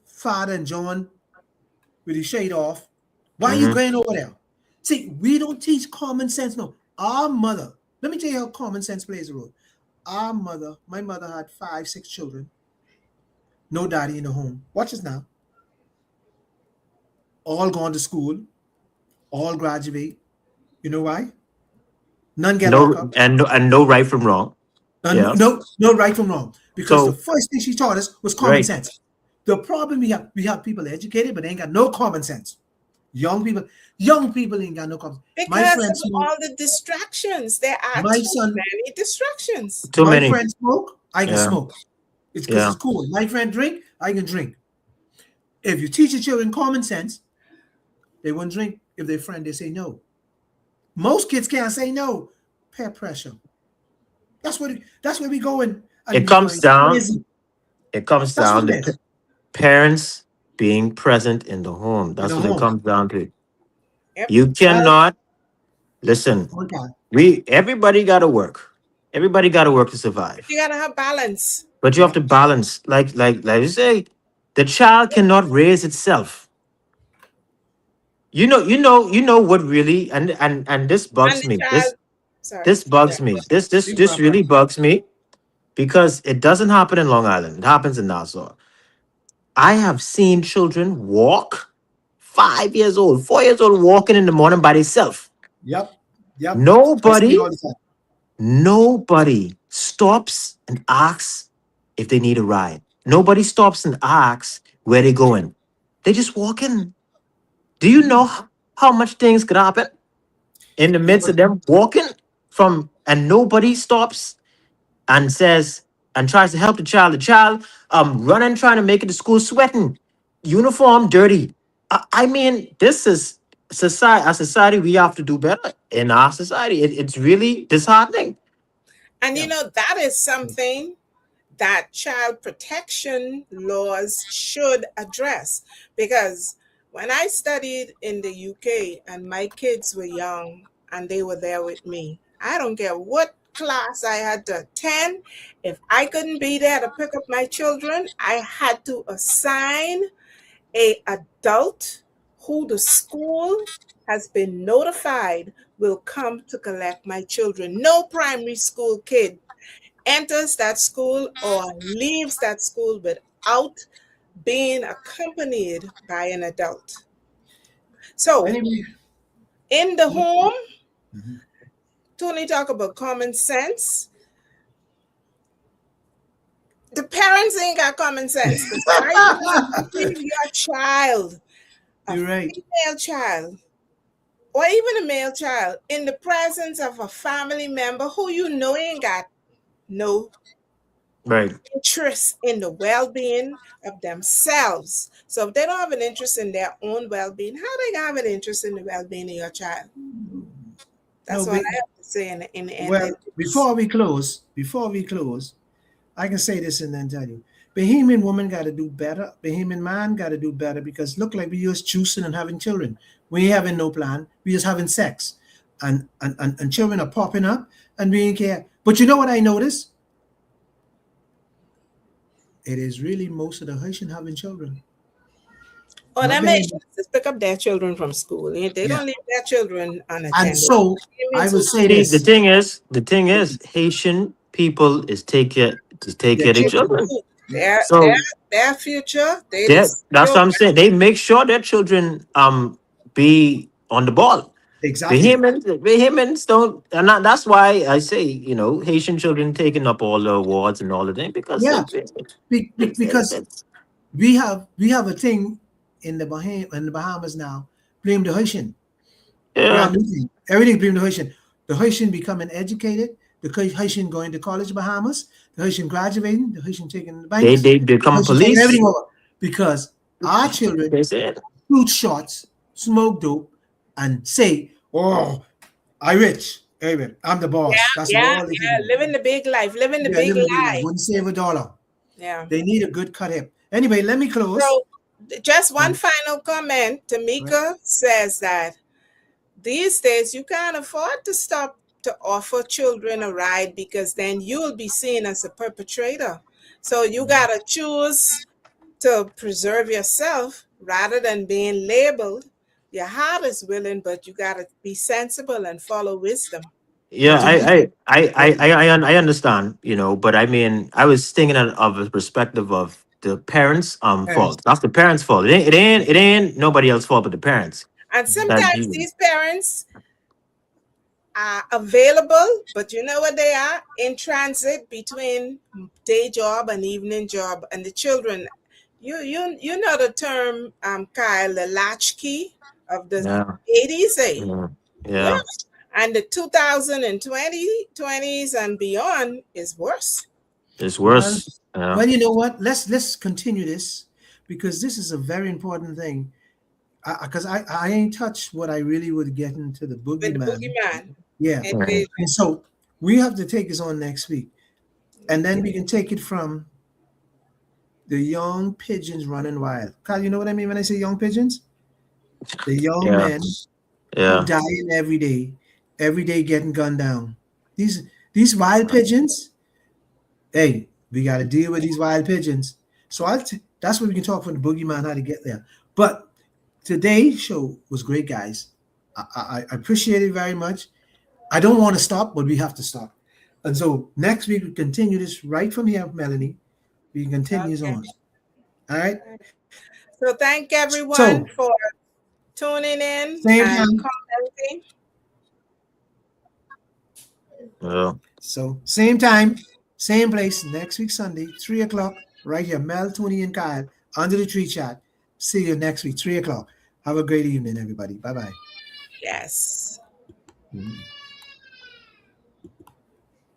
Father and John with his shade off. Why are you Mm-hmm. going over there? See, we don't teach common sense. No. Our mother, let me tell you how common sense plays a role. Our mother, my mother had 5, 6 children, no daddy in the home. Watch this now. All gone to school, all graduate. You know why? None get locked No, up. and no right from wrong. And Yeah. no right from wrong. Because the So first thing she taught us was common right. sense. The problem we have people educated, but they ain't got no common sense. Young people, young people ain't got no common. My Because friend of smoke. all the distractions. There are My too son, many distractions. Too my many. friend smoke. I can Yeah. smoke. It's because Yeah. it's cool. My friend drink. I can drink. If you teach your children common sense, they won't drink. If their friend they say no. Most kids can't say no. Peer pressure. That's where we going, and It we comes going down. crazy. It comes That's what down it to is parents being present in the home. in That's the what it home. comes down to. Yep. You Well, cannot listen. okay. Everybody got to work. Everybody got to work to But survive. you got to have balance. But you have Yeah. to balance. Like you say, the child cannot raise itself. You know what really, and this And bugs the me. child, This sorry. this bugs Yeah. me. This this Big this problem. really bugs me because it doesn't happen in Long Island. It happens in Nassau. I have seen children walk 5 years old, 4 years old, walking in the morning by themselves. Yep. Yep. I see it Nobody, all the time. nobody stops and asks if they need a ride. Nobody stops and asks where they going. They just walk in. Do you know how much things could happen in the Yeah, midst but of them walking from, and nobody stops and says and tries to help the child. The child running, trying to make it to school, sweating, uniform dirty. I mean, this is society. A society we have to do better in our society. It's really disheartening. And yeah. that is something that child protection laws should address. Because when I studied in the UK and my kids were young and they were there with me, I don't care what class I had to attend, if I couldn't be there to pick up my children, I had to assign a adult who the school has been notified will come to collect my children. No primary school kid enters that school or leaves that school without being accompanied by an adult. So, Anyway, in the look. home, Mhm. Tony talk about common sense. The parents parents ain't got common sense. Because why you leave your child, a You're right. female child, or even a male child, in the presence of a family member who you know ain't got no Right. interest in the well-being of themselves. So if they don't have an interest in their own well-being, how they gonna have an interest in the well-being of your child? No, That's what I have to say in the end. well, before we close, I can say this and then tell you. Bahamian woman got to do better. Bahamian man got to do better because look like we just choosing and having children. We ain't having no plan. We just having sex. And children are popping up and we ain't care. But you know what I noticed? It is really most of the Haitian having children. Oh, Not that makes Bahamian. sense. Just pick up their children from school. They Yeah. don't leave their children And unattended. so I would say See, the this. thing is, Haitian people is take care Their of their children. children. Yeah. Their future, they That's secure. what I'm saying. They make sure their children be on the ball. Exactly. Vehemence don't, and that's why I say, Haitian children taking up all the awards and all the things because Yeah. it's Because we have a thing in the Bahamas now. Blame the Haitian. Yeah, yeah. everything blame the Haitian. The Haitian becoming educated. The Haitian going to college Bahamas. The Haitian graduating. The Haitian taking the They banks. they The become Haitian taking police. everything over because our children They said, shoot shots, smoke dope, and say, "Oh, I rich. Hey, I'm the boss." That's Yeah, all they can yeah. do. Living the big life, living the Yeah, big living the big life. life. Wouldn't save a dollar. Yeah. They need a good cut hip. Anyway, let me close. So, just one Um, final comment. right. Tamika says that these days you can't afford to stop to offer children a ride because then you'll be seen as a perpetrator. So you gotta choose to preserve yourself rather than being labeled. Your heart is willing, but you gotta be sensible and follow wisdom. yeah, But you know, yeah, I understand, but I mean, I was thinking of a perspective of the parents' parents. fault. That's the parents' fault. It ain't nobody else's fault but the parents. And That sometimes these parents are available, but you know what they are? In transit between day job and evening job. And the children, you know the term, Kyle, the latchkey of the yeah, 80s, eh? yeah, Yeah. yeah. And the 2020, 20s and beyond is worse. It's Well, worse. Yeah, well, you know what? Let's continue this because this is a very important thing. Because I ain't touched what I really would get into the With the boogeyman. boogeyman Yeah, right. invasion. and so we have to take this on next week, and then we can take it from the young pigeons running wild. Kyle, you know what I mean when I say young pigeons? The young Yeah, men who yeah. dying every day getting gunned down. These wild pigeons. Hey, we got to deal with these wild pigeons. So that's what we can talk from the boogeyman how to get there. But today's show was great, guys. I appreciate it very much. I don't want to stop, but we have to stop. And so next week we continue this right from here, Melanie. We continues Okay. on. All right. So thank So everyone for tuning in same and time. commenting. Yeah. So same time, same place next week Sunday, 3 o'clock, right here. Mel, Tony, and Kyle under the tree chat. See you next week, 3 o'clock. Have a great evening, everybody. Bye bye. Yes. Mhm.